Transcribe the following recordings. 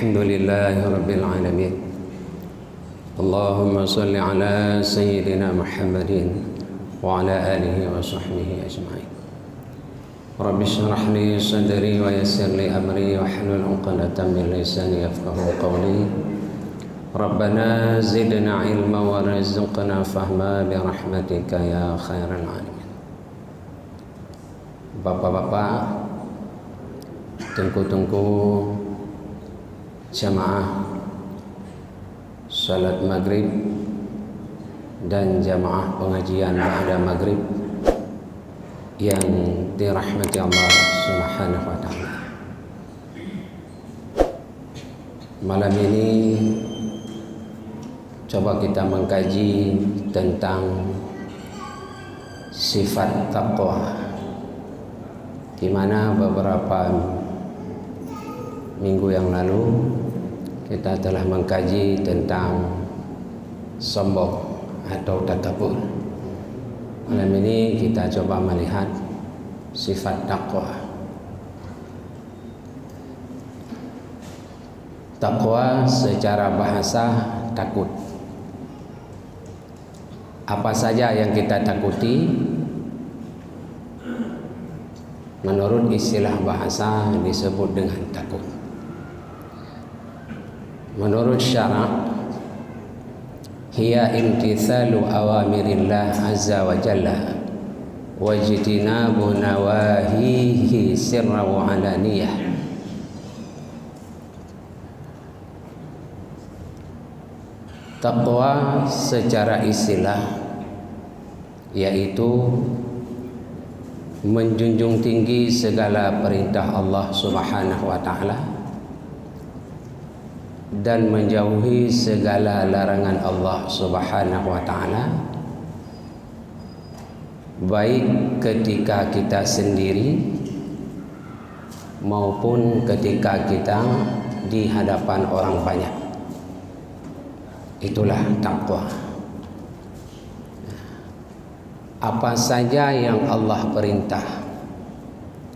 Alhamdulillahi Rabbil Alamin. Allahumma salli ala Sayyidina Muhammadin wa ala alihi wa sahbihi ajma'in. Rabbi shrah li sadri wa yassir li amri wa hlul 'uqdatam min lisani yafqahu qawli. Rabbana zidna ilma wa rizqna fahma bi rahmatika ya khairal alamin. Bapak-bapak, tengku-tengku jamaah salat maghrib dan jamaah pengajian ba'da maghrib yang dirahmati Allah Subhanahu wa ta'ala. Malam ini coba kita mengkaji tentang sifat taqwa, di mana beberapa minggu yang lalu kita telah mengkaji tentang sombong atau takabur. Malam ini kita coba melihat sifat takwa. Takwa secara bahasa takut. Apa saja yang kita takuti menurut istilah bahasa disebut dengan takut. Menurut syarak, hiya imtithalu awamirillah azza wa jalla wajtinabu nawahihi sirra wa alaniyah. Taqwa secara istilah yaitu menjunjung tinggi segala perintah Allah Subhanahu wa ta'ala dan menjauhi segala larangan Allah Subhanahu wa ta'ala, baik ketika kita sendiri maupun ketika kita di hadapan orang banyak. Itulah takwa. Apa saja yang Allah perintah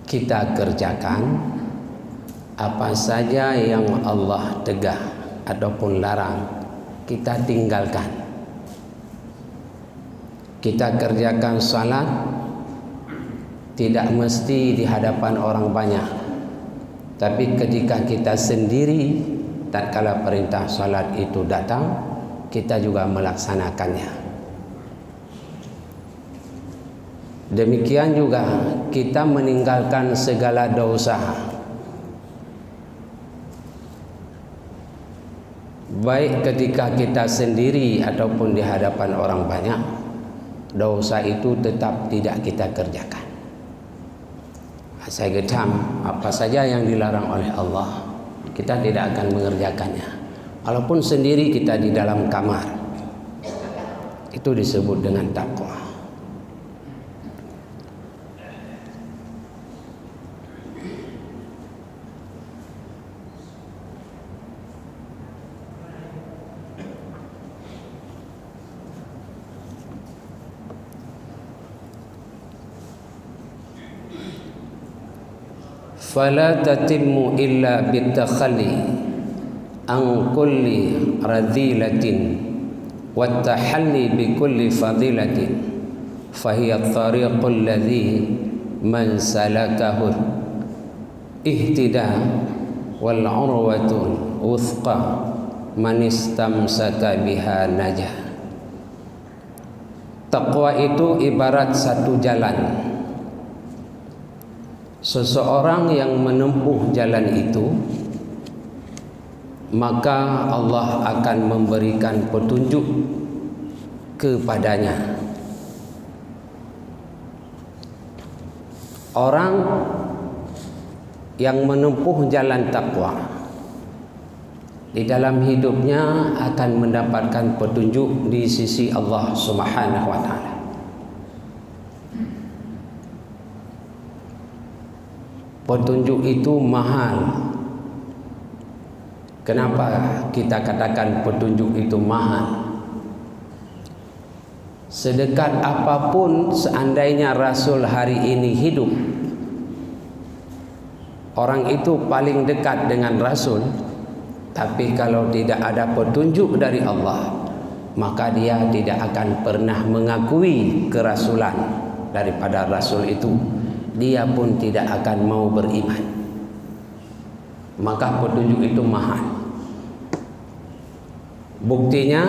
kita kerjakan, apa saja yang Allah tegah ataupun larang kita tinggalkan. Kita kerjakan salat tidak mesti di hadapan orang banyak, tapi ketika kita sendiri, tatkala perintah salat itu datang, kita juga melaksanakannya. Demikian juga kita meninggalkan segala dosa, baik ketika kita sendiri ataupun di hadapan orang banyak. Dosa itu tetap tidak kita kerjakan. Saya getam, apa saja yang dilarang oleh Allah kita tidak akan mengerjakannya. Walaupun sendiri kita di dalam kamar, itu disebut dengan takwa. Fala tatimmu illa bitakhalli an kulli radhilatin wa tahalli bi kulli fadilatin fahiya at-tariqul ladzi man salakahu ihtida wal urwatul wuthqa man istamsaka biha najah. Taqwa itu ibarat satu jalan. Seseorang yang menempuh jalan itu, maka Allah akan memberikan petunjuk kepadanya. Orang yang menempuh jalan takwa di dalam hidupnya akan mendapatkan petunjuk di sisi Allah Subhanahu wa ta'ala. Petunjuk itu mahal. Kenapa kita katakan petunjuk itu mahal? Sedekat apapun seandainya Rasul hari ini hidup, orang itu paling dekat dengan Rasul, Tapi kalau tidak ada petunjuk dari Allah, maka dia tidak akan pernah mengakui kerasulan daripada Rasul itu. Dia pun tidak akan mau beriman. Maka petunjuk itu mahal. Buktinya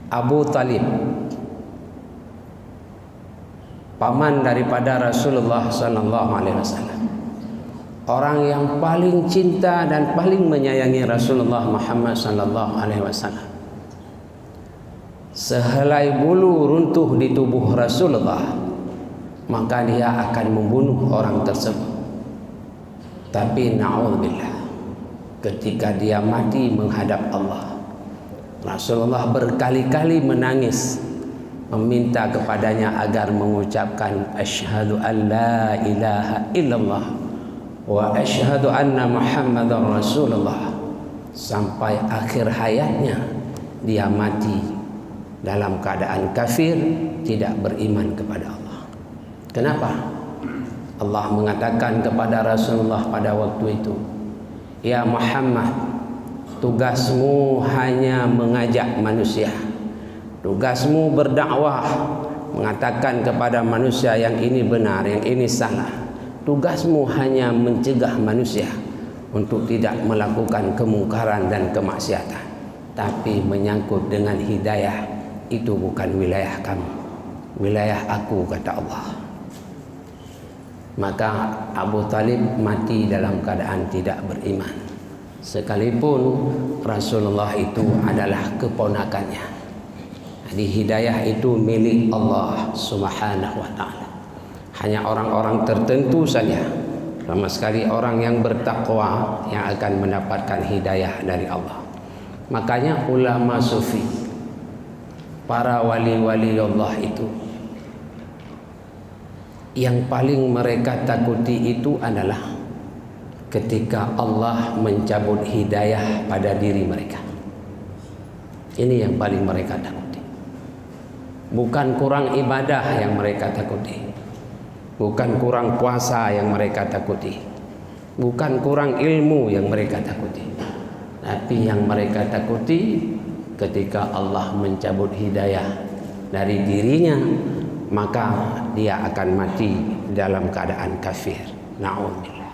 Abu Talib, paman daripada Rasulullah sallallahu alaihi wasallam, orang yang paling cinta dan paling menyayangi Rasulullah Muhammad sallallahu alaihi wasallam. Sehelai bulu runtuh di tubuh Rasulullah, maka dia akan membunuh orang tersebut. Tapi na'udzubillah, ketika dia mati menghadap Allah, Rasulullah berkali-kali menangis meminta kepadanya agar mengucapkan asyhadu an la ilaha illallah wa asyhadu anna Muhammadar Rasulullah. Sampai akhir hayatnya dia mati dalam keadaan kafir, tidak beriman kepada Allah. Kenapa? Allah mengatakan kepada Rasulullah pada waktu itu, ya Muhammad, tugasmu hanya mengajak manusia, tugasmu berdakwah, mengatakan kepada manusia yang ini benar, yang ini salah. Tugasmu hanya mencegah manusia untuk tidak melakukan kemungkaran dan kemaksiatan. Tapi menyangkut dengan hidayah, itu bukan wilayah kamu, wilayah aku, kata Allah. Maka Abu Talib mati dalam keadaan tidak beriman, sekalipun Rasulullah itu adalah keponakannya. Jadi hidayah itu milik Allah Subhanahu wa ta'ala. Hanya orang-orang tertentu saja, sama sekali orang yang bertakwa, yang akan mendapatkan hidayah dari Allah. Makanya ulama sufi, para wali-wali Allah itu, yang paling mereka takuti itu adalah ketika Allah mencabut hidayah pada diri mereka. Ini yang paling mereka takuti. Bukan kurang ibadah yang mereka takuti, bukan kurang puasa yang mereka takuti, bukan kurang ilmu yang mereka takuti. Tapi yang mereka takuti ketika Allah mencabut hidayah dari dirinya, maka dia akan mati dalam keadaan kafir. Na'udzubillah.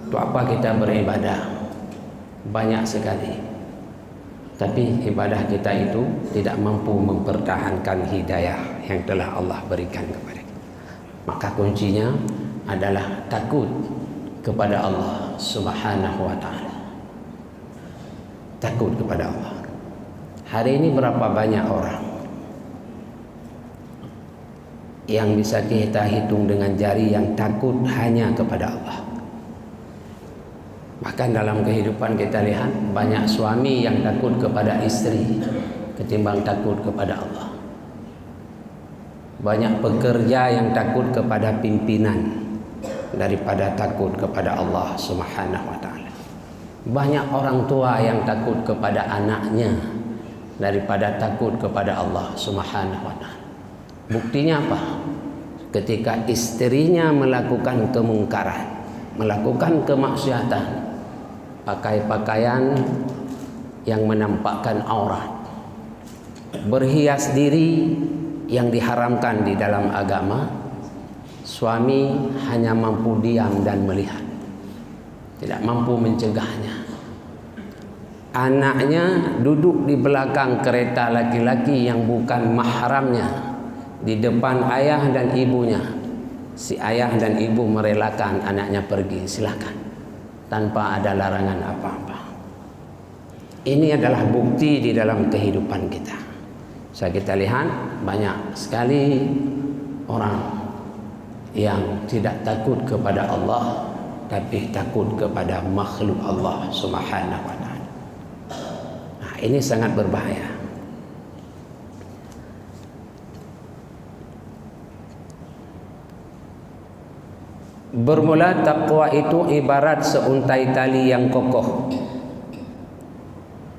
Untuk apa kita beribadah? Banyak sekali, tapi ibadah kita itu tidak mampu mempertahankan hidayah yang telah Allah berikan kepada kita. Maka kuncinya adalah takut kepada Allah Subhanahu wa ta'ala. Takut kepada Allah. Hari ini berapa banyak orang yang bisa kita hitung dengan jari yang takut hanya kepada Allah. Bahkan dalam kehidupan kita lihat banyak suami yang takut kepada istri ketimbang takut kepada Allah. Banyak pekerja yang takut kepada pimpinan daripada takut kepada Allah Subhanahu wa ta'ala. Banyak orang tua yang takut kepada anaknya daripada takut kepada Allah Subhanahu wa ta'ala. Buktinya apa? Ketika istrinya melakukan kemungkaran, melakukan kemaksiatan, pakai pakaian yang menampakkan aurat, berhias diri yang diharamkan di dalam agama, suami hanya mampu diam dan melihat, tidak mampu mencegahnya. Anaknya duduk di belakang kereta laki-laki yang bukan mahramnya, di depan ayah dan ibunya. Si ayah dan ibu merelakan anaknya pergi, silakan, tanpa ada larangan apa-apa. Ini adalah bukti di dalam kehidupan kita. Kita lihat banyak sekali orang yang tidak takut kepada Allah, tapi takut kepada makhluk Allah Subhanahu wa ta'ala. Nah, ini sangat berbahaya. Bermula takwa itu ibarat seuntai tali yang kokoh.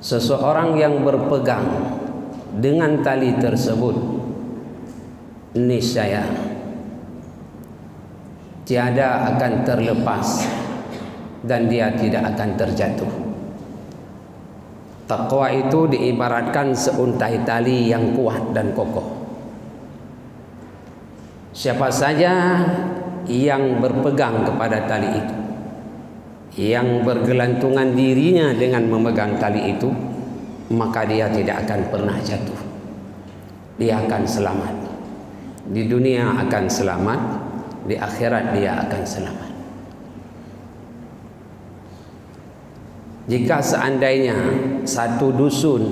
Seseorang yang berpegang dengan tali tersebut, niscaya tiada akan terlepas dan dia tidak akan terjatuh. Takwa itu diibaratkan seuntai tali yang kuat dan kokoh. Siapa saja yang berpegang kepada tali itu, yang bergelantungan dirinya dengan memegang tali itu, maka dia tidak akan pernah jatuh. Dia akan selamat. Di dunia akan selamat, di akhirat dia akan selamat. Jika seandainya satu dusun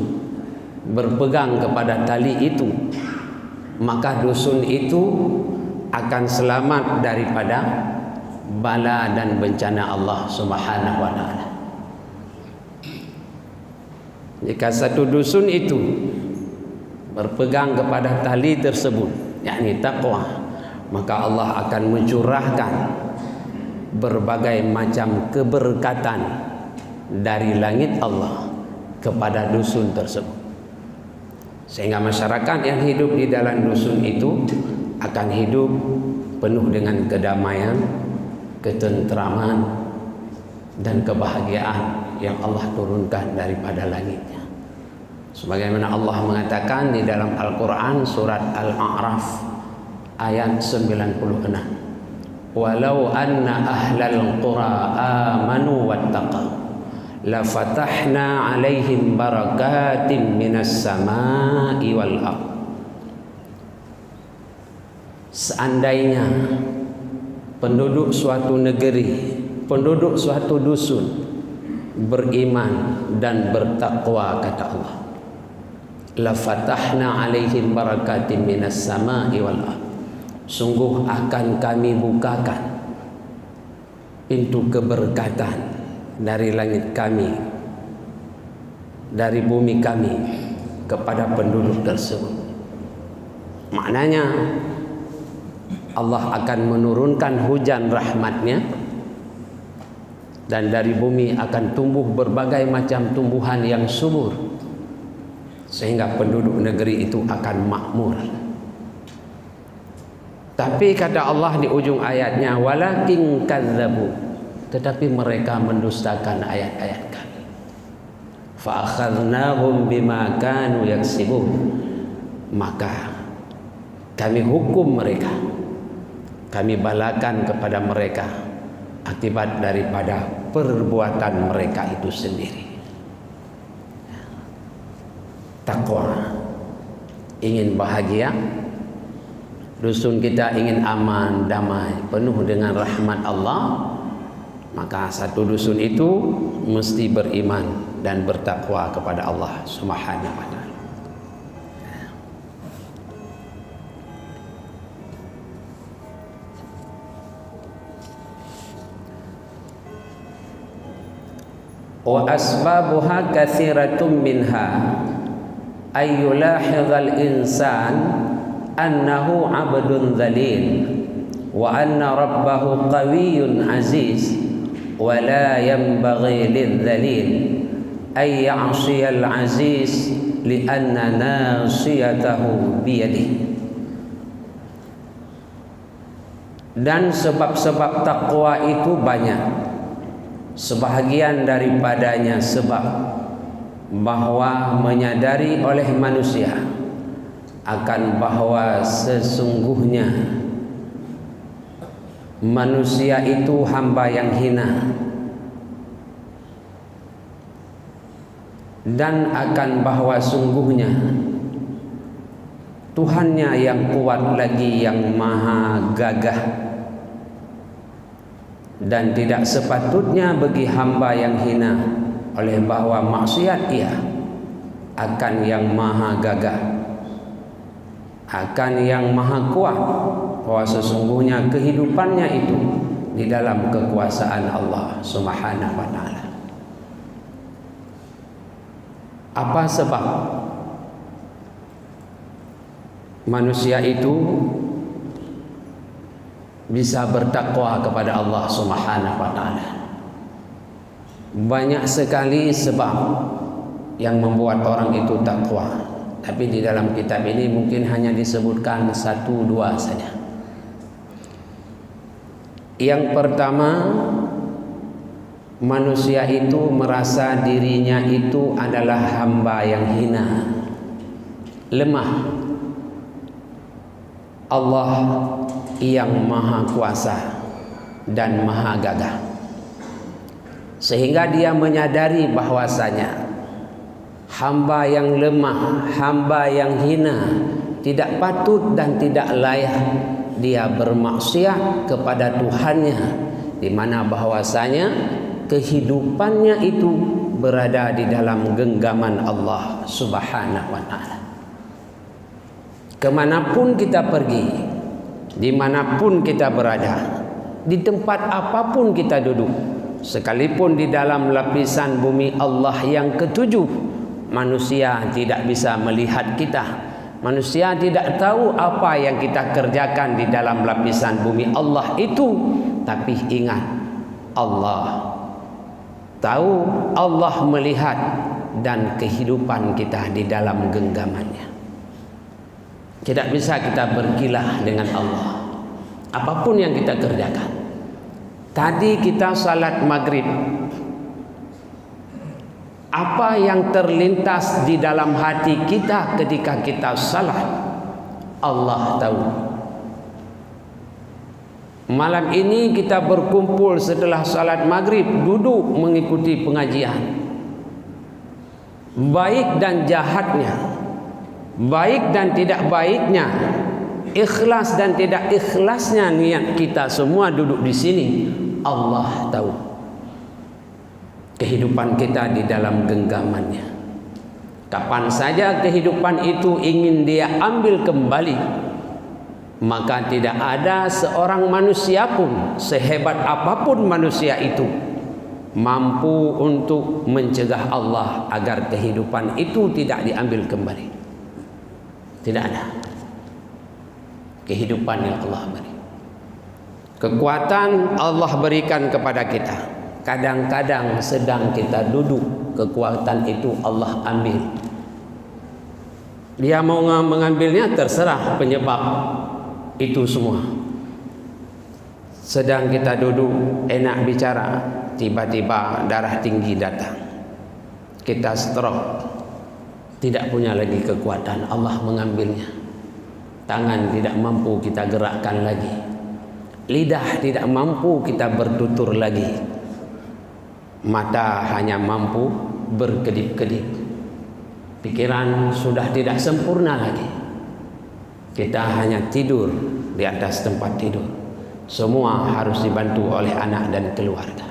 berpegang kepada tali itu, maka dusun itu akan selamat daripada bala dan bencana Allah Subhanahu wa taala. Jika satu dusun itu berpegang kepada tali tersebut, yakni takwa, maka Allah akan mencurahkan berbagai macam keberkatan dari langit Allah kepada dusun tersebut, sehingga masyarakat yang hidup di dalam dusun itu akan hidup penuh dengan kedamaian, ketentraman, dan kebahagiaan yang Allah turunkan daripada langitnya. Sebagaimana Allah mengatakan di dalam Al-Quran surat Al-A'raf ayat 96, walau anna ahlal qura amanu wattaqaw la fatahna alaihim barakatim minas samai wal ardh. Seandainya penduduk suatu negeri, penduduk suatu dusun beriman dan bertakwa, kata Allah, la fatahna alaihim barakatim minas samai wal ardh, sungguh akan kami bukakan pintu keberkatan dari langit kami, dari bumi kami kepada penduduk tersebut. Maknanya Allah akan menurunkan hujan rahmatnya, dan dari bumi akan tumbuh berbagai macam tumbuhan yang subur, sehingga penduduk negeri itu akan makmur. Tapi kata Allah di ujung ayatnya, walakin kadzabu, tetapi mereka mendustakan ayat-ayat kami. Fa akhadnahum bima kanu yaksibun, maka kami hukum mereka, kami balakan kepada mereka akibat daripada perbuatan mereka itu sendiri. Takwa, ingin bahagia, dusun kita ingin aman, damai, penuh dengan rahmat Allah, maka satu dusun itu mesti beriman dan bertakwa kepada Allah Subhanahu wa taala. Wa asbabuha katsiratun minha ayyulahidhal insan annahu 'abdun dzalil wa anna rabbahu qawiyyun aziz wa la yanbaghi lidh-dhalil ay ya'siyal aziz li'anna nasiyatahu biyadihi. Dan sebab-sebab takwa itu banyak. Sebahagian daripadanya sebab bahwa menyadari oleh manusia akan bahwa sesungguhnya manusia itu hamba yang hina, dan akan bahwa sungguhnya Tuhannya yang kuat lagi, yang maha gagah, dan tidak sepatutnya bagi hamba yang hina oleh bahwa maksiat ia akan yang maha gagah, akan yang maha kuat, bahwa sesungguhnya kehidupannya itu di dalam kekuasaan Allah Subhanahu wa taala. Apa sebab manusia itu bisa bertakwa kepada Allah Subhanahu wa taala? Banyak sekali sebab yang membuat orang itu takwa, tapi di dalam kitab ini mungkin hanya disebutkan 1-2 saja. Yang pertama, manusia itu merasa dirinya itu adalah hamba yang hina, lemah. Allah yang maha kuasa dan maha gagah, sehingga dia menyadari bahwasanya hamba yang lemah, hamba yang hina tidak patut dan tidak layak dia bermaksiat kepada Tuhannya, di mana bahwasanya kehidupannya itu berada di dalam genggaman Allah Subhanahu wa ta'ala. Kemanapun kita pergi, dimanapun kita berada, di tempat apapun kita duduk, sekalipun di dalam lapisan bumi Allah yang ketujuh, manusia tidak bisa melihat kita, manusia tidak tahu apa yang kita kerjakan di dalam lapisan bumi Allah itu. Tapi ingat, Allah tahu, Allah melihat, dan kehidupan kita di dalam genggamannya. Tidak bisa kita berkilah dengan Allah apapun yang kita kerjakan. Tadi kita salat maghrib, apa yang terlintas di dalam hati kita ketika kita salat, Allah tahu. Malam ini kita berkumpul setelah salat maghrib, duduk mengikuti pengajian. Baik dan jahatnya, baik dan tidak baiknya, ikhlas dan tidak ikhlasnya niat kita semua duduk di sini, Allah tahu. Kehidupan kita di dalam genggamannya. Kapan saja kehidupan itu ingin dia ambil kembali, maka tidak ada seorang manusia pun, sehebat apapun manusia itu, mampu untuk mencegah Allah agar kehidupan itu tidak diambil kembali. Tidak ada. Kehidupan yang Allah beri, kekuatan Allah berikan kepada kita. Kadang-kadang sedang kita duduk, kekuatan itu Allah ambil. Dia mau mengambilnya, terserah penyebab itu semua. Sedang kita duduk enak bicara, tiba-tiba darah tinggi datang, kita stroke, tidak punya lagi kekuatan, Allah mengambilnya. Tangan tidak mampu kita gerakkan lagi, lidah tidak mampu kita bertutur lagi, mata hanya mampu berkedip-kedip, pikiran sudah tidak sempurna lagi, kita hanya tidur di atas tempat tidur. Semua harus dibantu oleh anak dan keluarga.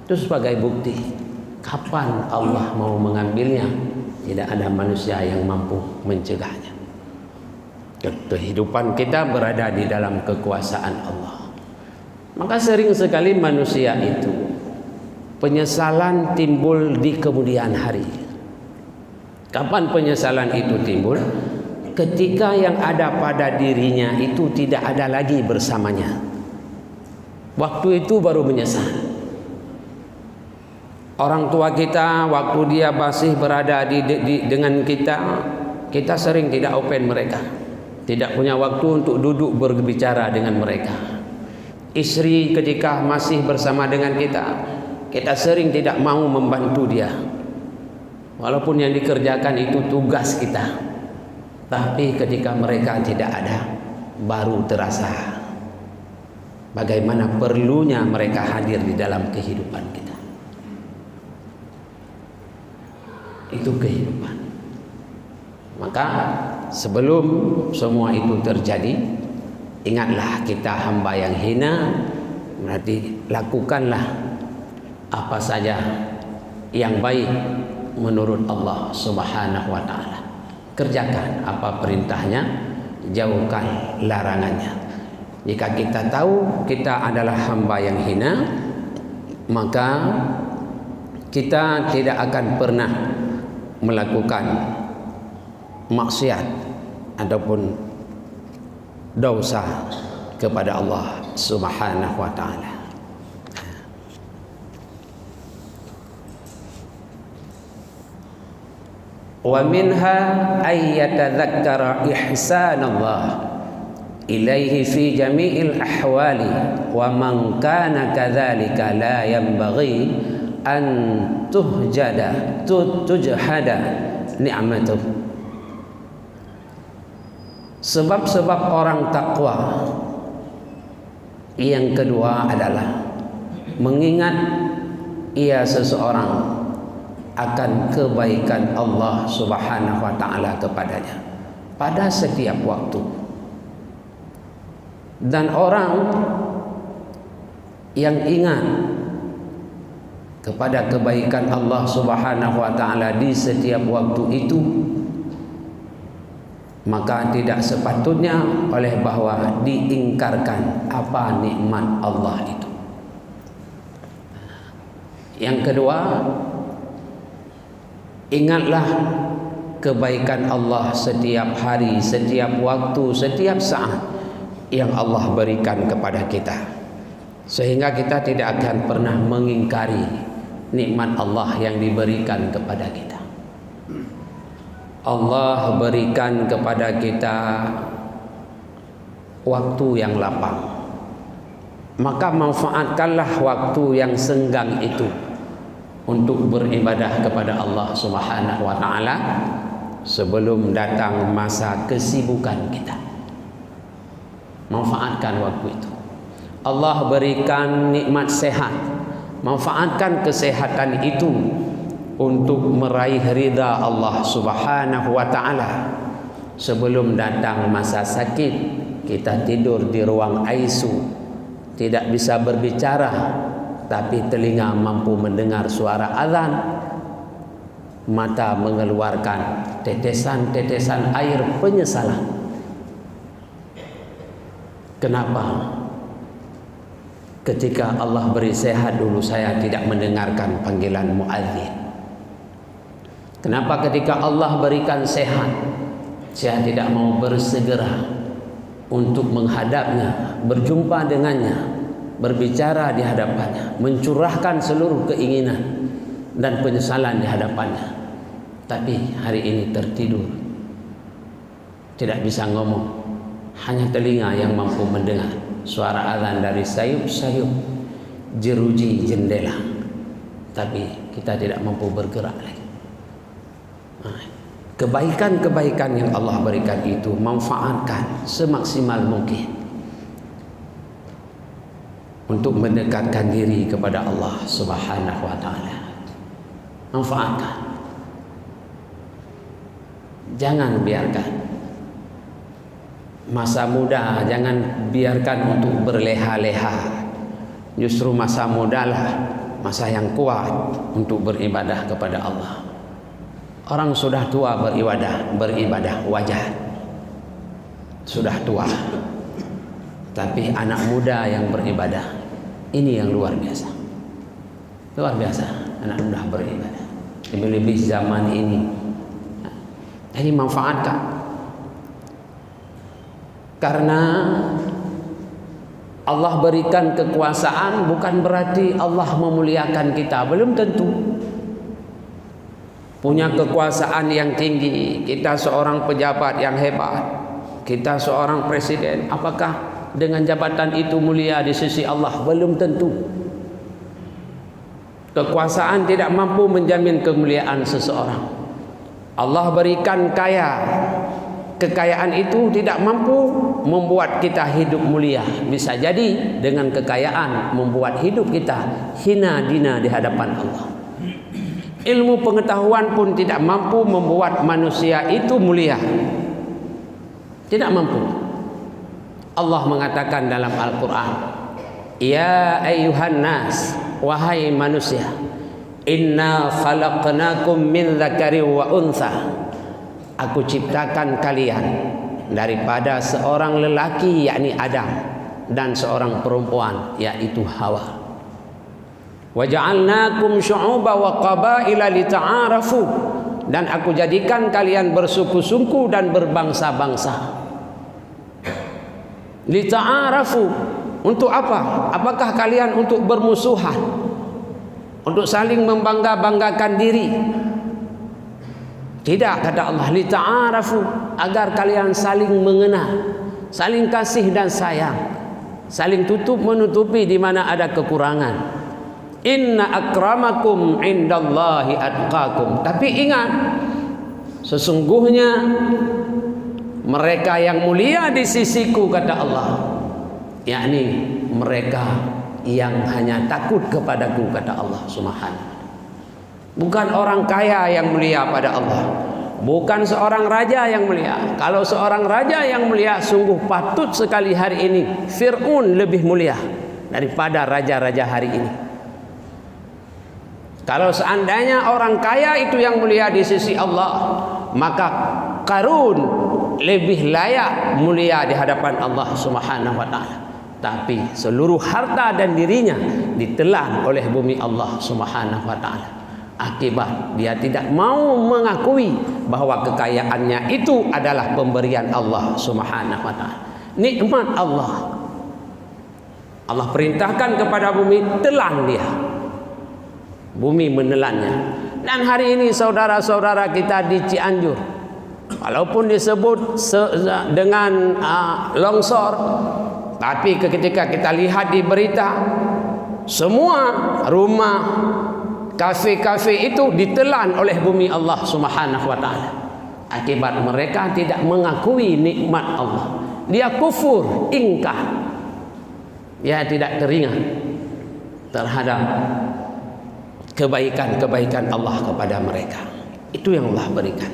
Itu sebagai bukti kapan Allah mau mengambilnya, tidak ada manusia yang mampu mencegahnya. Kehidupan kita berada di dalam kekuasaan Allah. Maka sering sekali manusia itu penyesalan timbul di kemudian hari. Kapan penyesalan itu timbul? Ketika yang ada pada dirinya itu tidak ada lagi bersamanya. Waktu itu baru menyesal. Orang tua kita waktu dia masih berada dengan kita sering tidak open mereka, tidak punya waktu untuk duduk berbicara dengan mereka. Istri ketika masih bersama dengan kita sering tidak mau membantu dia, walaupun yang dikerjakan itu tugas kita. Tapi ketika mereka tidak ada, baru terasa bagaimana perlunya mereka hadir di dalam kehidupan kita. Itu kehidupan. Maka sebelum semua itu terjadi, ingatlah kita hamba yang hina. Berarti lakukanlah apa saja yang baik menurut Allah Subhanahu wa ta'ala. Kerjakan apa perintahnya, jauhkan larangannya. Jika kita tahu kita adalah hamba yang hina, maka kita tidak akan pernah melakukan maksiat ataupun dosa kepada Allah Subhanahu wa ta'ala. Wa minha ay yatadhakkara ihsan Allah ilaihi fi jami'il ahwali wa man kana kadzalika la yanbaghi an tujhada ni'matuh. Sebab-sebab orang takwa yang kedua adalah mengingat ia seseorang akan kebaikan Allah Subhanahu wa taala kepadanya pada setiap waktu. Dan orang yang ingat kepada kebaikan Allah Subhanahu wa taala di setiap waktu itu, maka tidak sepatutnya oleh bahwa diingkarkan apa nikmat Allah itu. Yang kedua, ingatlah kebaikan Allah setiap hari, setiap waktu, setiap saat yang Allah berikan kepada kita, sehingga kita tidak akan pernah mengingkari nikmat Allah yang diberikan kepada kita. Allah berikan kepada kita waktu yang lapang, maka manfaatkanlah waktu yang senggang itu untuk beribadah kepada Allah Subhanahu wa taala sebelum datang masa kesibukan kita. Manfaatkan waktu itu. Allah berikan nikmat sehat, manfaatkan kesehatan itu untuk meraih ridha Allah Subhanahu wa taala sebelum datang masa sakit. Kita tidur di ruang ICU, tidak bisa berbicara, tapi telinga mampu mendengar suara azan, mata mengeluarkan tetesan-tetesan air penyesalan. Kenapa? Ketika Allah beri sehat dulu saya tidak mendengarkan panggilan muadzin. Kenapa ketika Allah berikan sehat saya tidak mau bersegera untuk menghadapnya, berjumpa dengannya, berbicara di hadapannya, mencurahkan seluruh keinginan dan penyesalan di hadapannya. Tapi hari ini tertidur, tidak bisa ngomong, hanya telinga yang mampu mendengar suara azan dari sayup-sayup jeruji jendela, tapi kita tidak mampu bergerak lagi. Kebaikan-kebaikan yang Allah berikan itu manfaatkan semaksimal mungkin untuk mendekatkan diri kepada Allah Subhanahu wa taala. Manfaatkan. Jangan biarkan masa muda, jangan biarkan untuk berleha-leha. Justru masa mudalah masa yang kuat untuk beribadah kepada Allah. Orang sudah tua beribadah wajar, sudah tua. Tapi anak muda yang beribadah, ini yang luar biasa. Luar biasa anak muda beribadah, lebih-lebih zaman ini. Jadi manfaatkan. Karena Allah berikan kekuasaan bukan berarti Allah memuliakan kita, belum tentu. Punya kekuasaan yang tinggi, kita seorang pejabat yang hebat, kita seorang presiden, apakah dengan jabatan itu mulia di sisi Allah? Belum tentu. Kekuasaan tidak mampu menjamin kemuliaan seseorang. Allah berikan kaya, kekayaan itu tidak mampu membuat kita hidup mulia. Bisa jadi dengan kekayaan membuat hidup kita hina dina di hadapan Allah. Ilmu pengetahuan pun tidak mampu membuat manusia itu mulia. Tidak mampu. Allah mengatakan dalam Al-Quran, ya ayyuhan nas, wahai manusia, inna khalaqnakum min dzakari wa untha, aku ciptakan kalian daripada seorang lelaki yakni Adam dan seorang perempuan yaitu Hawa. Wa ja'alnakum syu'uban wa qabaila lita'arafu, dan aku jadikan kalian bersuku-suku dan berbangsa-bangsa. Lita'arafu, untuk apa? Apakah kalian untuk bermusuhan? Untuk saling membangga-banggakan diri? Tidak, kata Allah, lita'arafu, agar kalian saling mengenal, saling kasih dan sayang, saling tutup menutupi di mana ada kekurangan. Inna akramakum indallahi atqakum. Tapi ingat, sesungguhnya mereka yang mulia di sisiku, kata Allah, yakni mereka yang hanya takut kepadaku, kata Allah Subhanahu. Bukan orang kaya yang mulia pada Allah, bukan seorang raja yang mulia. Kalau seorang raja yang mulia, sungguh patut sekali hari ini Fir'aun lebih mulia daripada raja-raja hari ini. Kalau seandainya orang kaya itu yang mulia di sisi Allah, maka Qarun lebih layak mulia di hadapan Allah Subhanahu wa taala. Tapi seluruh harta dan dirinya ditelan oleh bumi Allah Subhanahu wa taala. Akibat dia tidak mau mengakui bahwa kekayaannya itu adalah pemberian Allah Subhanahu wa taala. Nikmat Allah. Allah perintahkan kepada bumi, telan dia. Bumi menelannya. Dan hari ini saudara-saudara kita di Cianjur, walaupun disebut dengan longsor, tapi ketika kita lihat di berita, semua rumah, kafe-kafe itu ditelan oleh bumi Allah Subhanahu wa taala. Akibat mereka tidak mengakui nikmat Allah. Dia kufur, ingkar. Dia tidak teringat terhadap kebaikan-kebaikan Allah kepada mereka. Itu yang Allah berikan.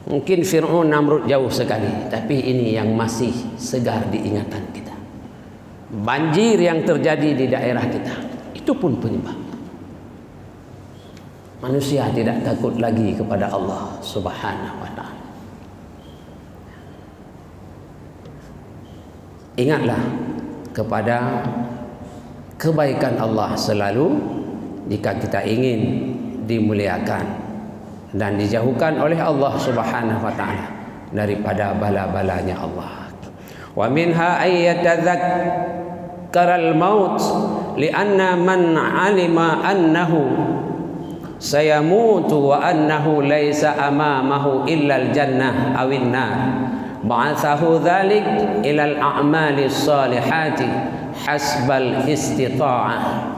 Mungkin Fir'aun, Namrud jauh sekali, tapi ini yang masih segar di ingatan kita. Banjir yang terjadi di daerah kita, itu pun penyebab. Manusia tidak takut lagi kepada Allah Subhanahu wa taala. Ingatlah kepada kebaikan Allah selalu jika kita ingin dimuliakan dan dijauhkan oleh Allah Subhanahu wa taala daripada bala-balanya Allah. Wa minha ayyatadzakkara al-maut li'anna man 'alima annahu sayamutu wa annahu laisa amamahu illa al-jannah awin nar ba'athahu dzalik ila al-a'mali shalihati hasbal istita'ah.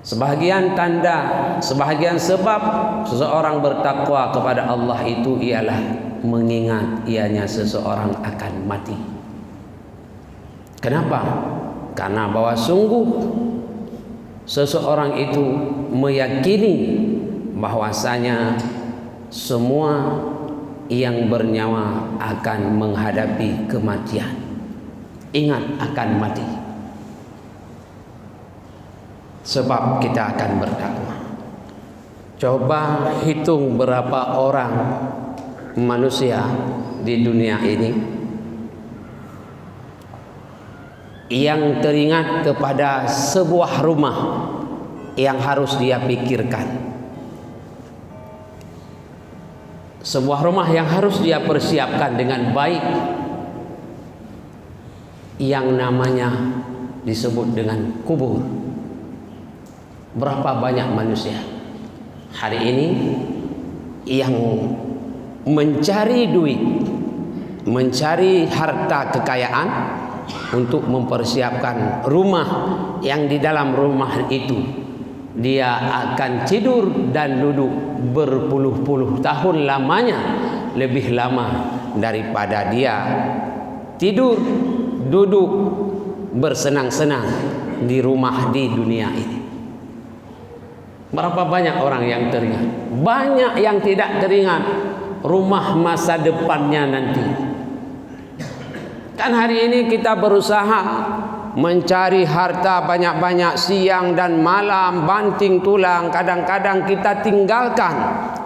Sebahagian tanda, sebahagian sebab seseorang bertakwa kepada Allah itu ialah mengingat ianya seseorang akan mati. Kenapa? Karena bahwa sungguh seseorang itu meyakini bahwasanya semua yang bernyawa akan menghadapi kematian. Ingat akan mati. Sebab kita akan bertakwa. Coba hitung berapa orang manusia di dunia ini yang teringat kepada sebuah rumah yang harus dia pikirkan, sebuah rumah yang harus dia persiapkan dengan baik, yang namanya disebut dengan kubur. Berapa banyak manusia hari ini yang mencari duit, mencari harta kekayaan untuk mempersiapkan rumah yang di dalam rumah itu dia akan tidur dan duduk berpuluh-puluh tahun lamanya, lebih lama daripada dia tidur, duduk, bersenang-senang di rumah di dunia ini. Berapa banyak orang yang teringat? Banyak yang tidak teringat rumah masa depannya nanti. Kan hari ini kita berusaha mencari harta banyak-banyak siang dan malam, banting tulang. Kadang-kadang kita tinggalkan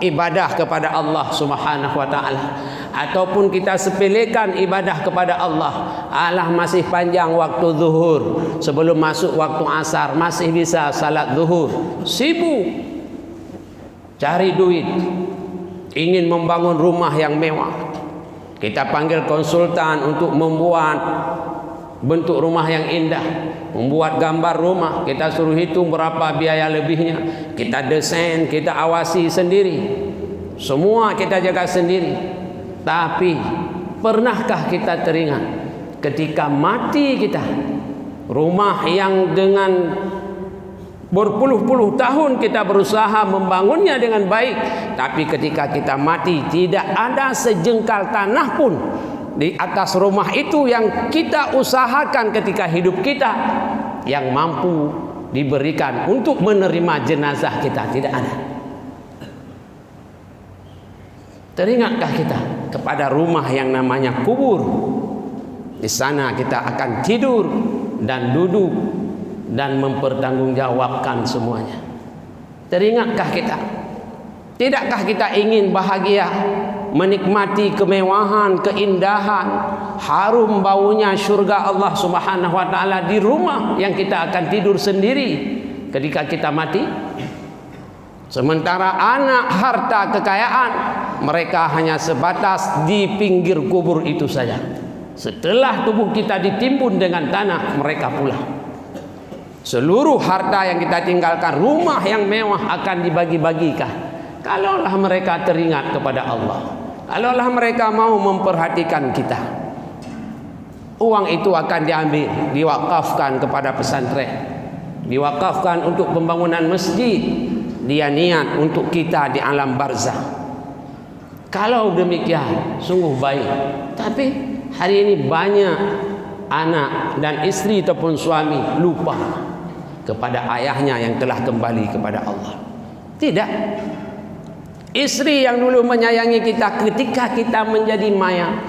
ibadah kepada Allah Subhanahu wa taala, ataupun kita sepelekan ibadah kepada Allah. Allah masih panjang waktu zuhur, sebelum masuk waktu asar masih bisa salat zuhur. Sibuk cari duit, ingin membangun rumah yang mewah. Kita panggil konsultan untuk membuat bentuk rumah yang indah, membuat gambar rumah. Kita suruh hitung berapa biaya lebihnya, kita desain, kita awasi sendiri, semua kita jaga sendiri. Tapi pernahkah kita teringat ketika mati kita, Rumah yang dengan berpuluh-puluh tahun kita berusaha membangunnya dengan baik, tapi ketika kita mati tidak ada sejengkal tanah pun di atas rumah itu yang kita usahakan ketika hidup kita yang mampu diberikan untuk menerima jenazah kita. Tidak ada. Teringatkah kita kepada rumah yang namanya kubur? Di sana kita akan tidur dan duduk dan mempertanggungjawabkan semuanya. Teringatkah kita? Tidakkah kita ingin bahagia, menikmati kemewahan, keindahan, harum baunya surga Allah Subhanahu wa taala di rumah yang kita akan tidur sendiri ketika kita mati? Sementara anak, harta, kekayaan mereka hanya sebatas di pinggir kubur itu saja. Setelah tubuh kita ditimbun dengan tanah, mereka pulang. Seluruh harta yang kita tinggalkan, rumah yang mewah akan dibagi-bagikan. Kalaulah mereka teringat kepada Allah, kalaulah mereka mau memperhatikan kita, uang itu akan diambil, diwakafkan kepada pesantren, diwakafkan untuk pembangunan masjid. Dia niat untuk kita di alam barzah. Kalau demikian sungguh baik. Tapi hari ini banyak anak dan istri ataupun suami lupa kepada ayahnya yang telah kembali kepada Allah. Tidak. Istri yang dulu menyayangi kita ketika kita menjadi mayat.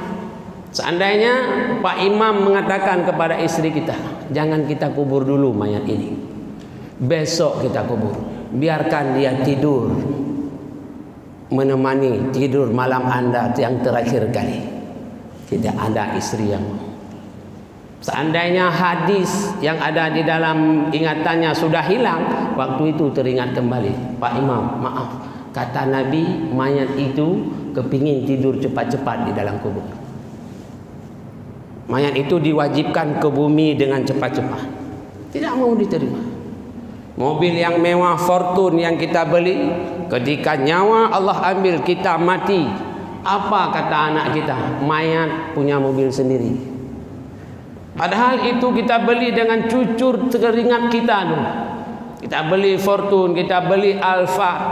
Seandainya Pak Imam mengatakan kepada istri kita, jangan kita kubur dulu mayat ini, besok kita kubur. Biarkan dia tidur, menemani tidur malam Anda yang terakhir kali. Tidak ada istri yang mau. Seandainya hadis yang ada di dalam ingatannya sudah hilang, waktu itu teringat kembali. Pak Imam, maaf, kata Nabi mayat itu kepingin tidur cepat-cepat di dalam kubur. Mayat itu diwajibkan ke bumi dengan cepat-cepat. Tidak mau diterima. Mobil yang mewah Fortune yang kita beli, ketika nyawa Allah ambil kita mati, apa kata anak kita? Mayat punya mobil sendiri. Padahal itu kita beli dengan cucur keringat kita dulu. Kita beli Fortune, kita beli Alphard,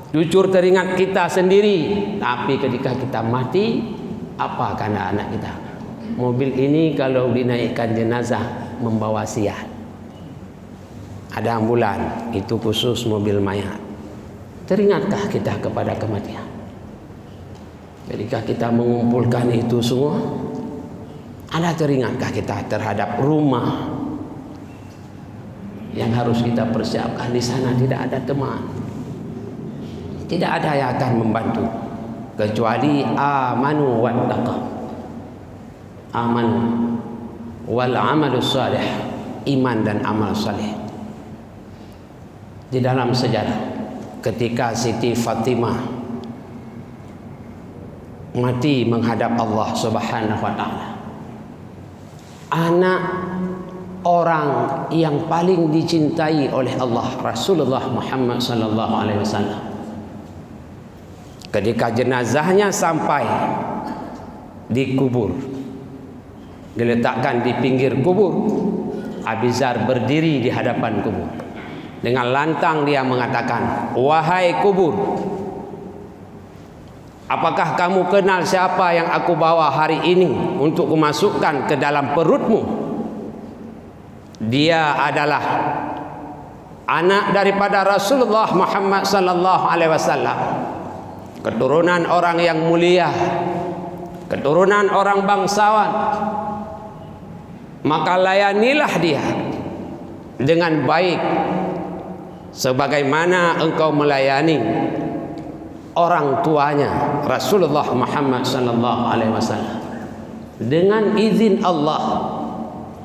cucur keringat kita sendiri. Tapi ketika kita mati, apa kata anak kita? Mobil ini kalau dinaikkan jenazah membawa sial. Ada ambulan, itu khusus mobil mayat. Teringatkah kita kepada kematian? Ketika kita mengumpulkan itu semua, ada teringatkah kita terhadap rumah yang harus kita persiapkan? Di sana tidak ada teman, tidak ada yang akan membantu kecuali amanu wattaqaw. Amanu wal amalus salih, iman dan amal saleh. Di dalam sejarah ketika Siti Fatimah mati menghadap Allah Subhanahu wa taala, anak orang yang paling dicintai oleh Allah, Rasulullah Muhammad sallallahu alaihi wasallam, ketika jenazahnya sampai di kubur, diletakkan di pinggir kubur, Abi Dzar berdiri di hadapan kubur. Dengan lantang dia mengatakan, wahai kubur, apakah kamu kenal siapa yang aku bawa hari ini untuk kumasukkan ke dalam perutmu? Dia adalah anak daripada Rasulullah Muhammad sallallahu alaihi wasallam, keturunan orang yang mulia, keturunan orang bangsawan. Maka layanilah dia dengan baik sebagaimana engkau melayani orang tuanya Rasulullah Muhammad sallallahu alaihi wasallam. Dengan izin Allah,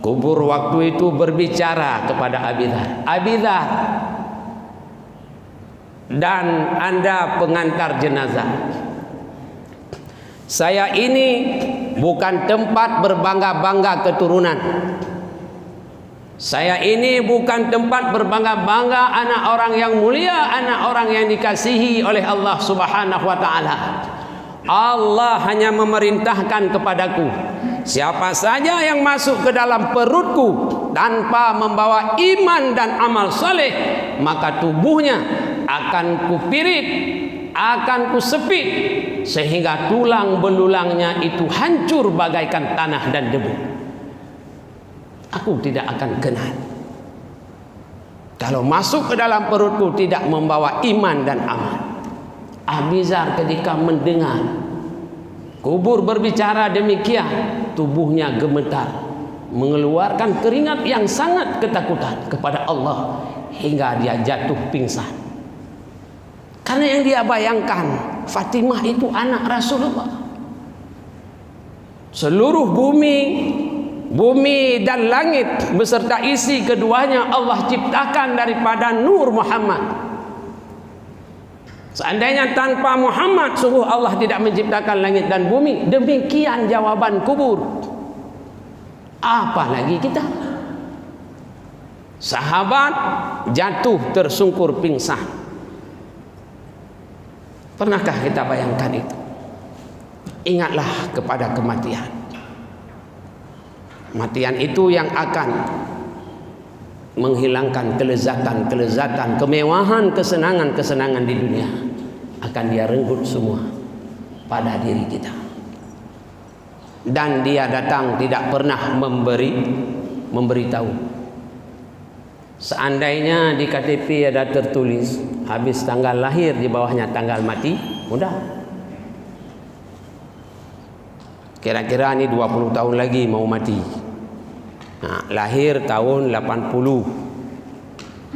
kubur waktu itu berbicara kepada Abi Dzar, Abi Dzar, dan Anda pengantar jenazah, saya ini bukan tempat berbangga-bangga keturunan. Saya ini bukan tempat berbangga-bangga anak orang yang mulia, anak orang yang dikasihi oleh Allah Subhanahu wa taala. Allah hanya memerintahkan kepadaku, siapa saja yang masuk ke dalam perutku, tanpa membawa iman dan amal saleh, maka tubuhnya akan kupirit, akan kusepit, sehingga tulang belulangnya itu hancur bagaikan tanah dan debu. Aku tidak akan kenal kalau masuk ke dalam perutku tidak membawa iman dan amal. Abizar ketika mendengar kubur berbicara demikian, tubuhnya gemetar, mengeluarkan keringat yang sangat ketakutan kepada Allah, hingga dia jatuh pingsan. Karena yang dia bayangkan, Fatimah itu anak Rasulullah. Seluruh bumi dan langit beserta isi keduanya Allah ciptakan daripada nur Muhammad. Seandainya tanpa Muhammad, sungguh Allah tidak menciptakan langit dan bumi. Demikian jawaban kubur. Apalagi kita. Sahabat jatuh tersungkur pingsan. Pernahkah kita bayangkan itu? Ingatlah kepada kematian. Kematian itu yang akan menghilangkan kelezatan, kemewahan, kesenangan di dunia. Akan dia renggut semua pada diri kita. Dan dia datang tidak pernah memberitahu. Seandainya di KTP ada tertulis habis tanggal lahir, di bawahnya tanggal mati, mudah. Kira-kira ini 20 tahun lagi mau mati. Nah, lahir tahun 80,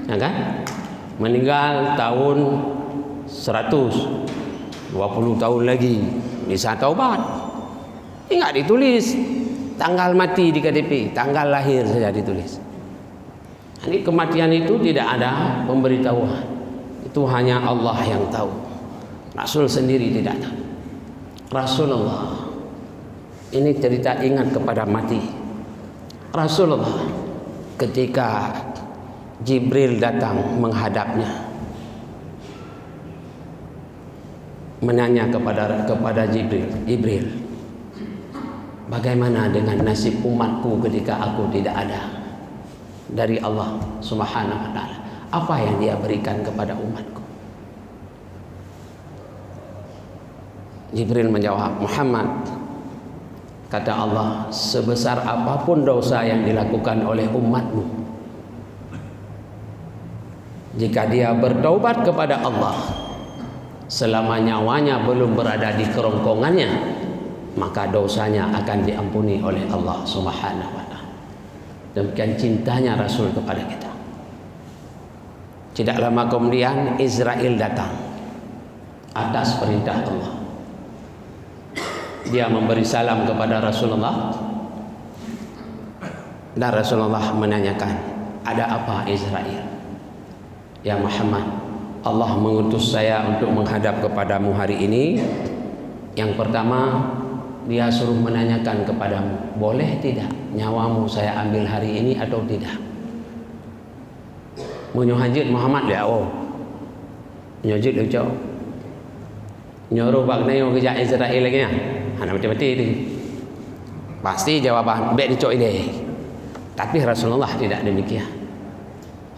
ya kan? Meninggal tahun 100, 20 tahun lagi bisa taubat. Enggak ditulis tanggal mati di KTP, tanggal lahir saja ditulis. Ini kematian itu tidak ada pemberitahuan. Itu hanya Allah yang tahu. Rasul sendiri tidak tahu. Rasulullah, ini cerita ingat kepada mati. Rasulullah ketika Jibril datang menghadapnya, menanya kepada Jibril, bagaimana dengan nasib umatku ketika aku tidak ada dari Allah Subhanahu wa taala? Apa yang dia berikan kepada umatku? Jibril menjawab, Muhammad, kata Allah, sebesar apapun dosa yang dilakukan oleh umatmu, jika dia bertaubat kepada Allah selama nyawanya belum berada di kerongkongannya, maka dosanya akan diampuni oleh Allah Subhanahu wa taala. Demikian cintanya Rasul kepada kita. Tidak lama kemudian Israel datang atas perintah Allah. Dia memberi salam kepada Rasulullah, dan Rasulullah menanyakan, ada apa Israel? Ya Muhammad, Allah mengutus saya untuk menghadap kepadamu hari ini. Yang pertama, dia suruh menanyakan kepadamu, boleh tidak nyawamu saya ambil hari ini atau tidak? Menyuhajid Muhammad ya, oh nyujud ucap nyuruh baknayo kerja Israel lagi ya. Anak mati-mati itu pasti jawaban baik dicok ini. Tapi Rasulullah tidak demikian.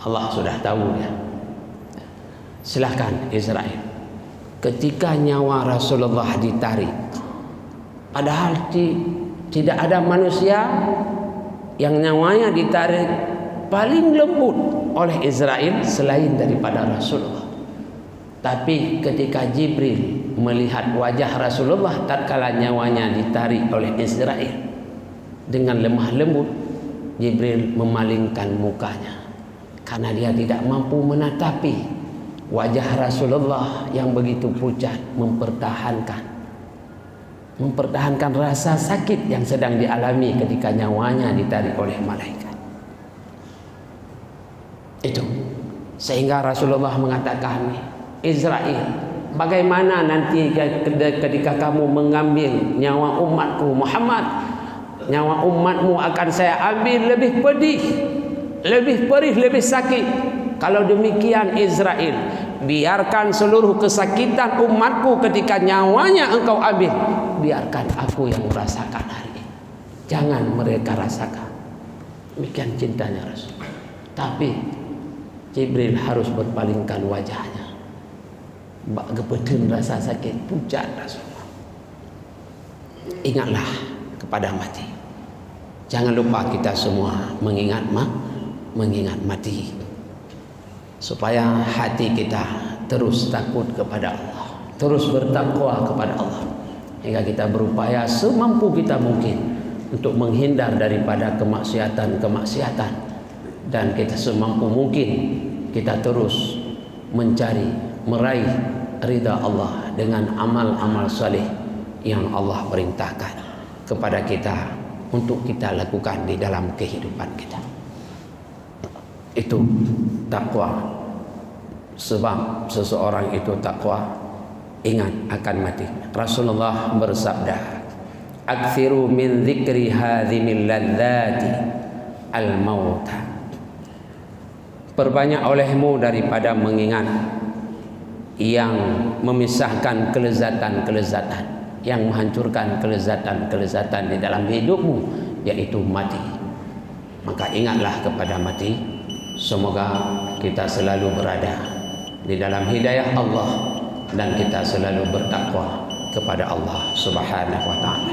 Allah sudah tahu dia. Silahkan Israel. Ketika nyawa Rasulullah ditarik, padahal tidak ada manusia yang nyawanya ditarik paling lembut oleh Israel selain daripada Rasulullah. Tapi ketika Jibril melihat wajah Rasulullah tatkala nyawanya ditarik oleh Israel, dengan lemah lembut Jibril memalingkan mukanya karena dia tidak mampu menatapi wajah Rasulullah yang begitu pucat, mempertahankan rasa sakit yang sedang dialami ketika nyawanya ditarik oleh malaikat. Itu sehingga Rasulullah mengatakan, Israel, bagaimana nanti ketika kamu mengambil nyawa umatku Muhammad? Nyawa umatmu akan saya ambil lebih pedih, lebih perih, lebih sakit. Kalau demikian Israel, biarkan seluruh kesakitan umatku ketika nyawanya engkau ambil, biarkan aku yang merasakan hari ini. Jangan mereka rasakan. Demikian cintanya Rasul. Tapi Jibril harus berpalingkan wajahnya. Bak gepeteun rasa sakit pucat Rasulullah. Ingatlah kepada mati. Jangan lupa kita semua mengingat mati, supaya hati kita terus takut kepada Allah, terus bertakwa kepada Allah, hingga kita berupaya semampu kita mungkin untuk menghindar daripada kemaksiatan, dan kita semampu mungkin kita terus meraih ridha Allah dengan amal-amal saleh yang Allah perintahkan kepada kita untuk kita lakukan di dalam kehidupan kita. Itu takwa. Sebab seseorang itu takwa, ingat akan mati. Rasulullah bersabda, "Aktsiru min dzikri hadzimil ladzati al-mauta." Perbanyak olehmu daripada mengingat yang memisahkan kelezatan-kelezatan, yang menghancurkan kelezatan-kelezatan di dalam hidupmu, yaitu mati. Maka ingatlah kepada mati. Semoga kita selalu berada di dalam hidayah Allah dan kita selalu bertakwa kepada Allah Subhanahu wa taala.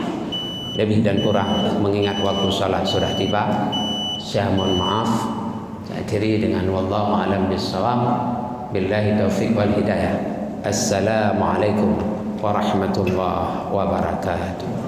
Lebih dan kurang mengingat waktu salat sudah tiba, saya mohon maaf. Saya akhiri dengan wallahu a'lam bissawab. Billahi taufiq wal hidayah. Assalamualaikum warahmatullahi wabarakatuh.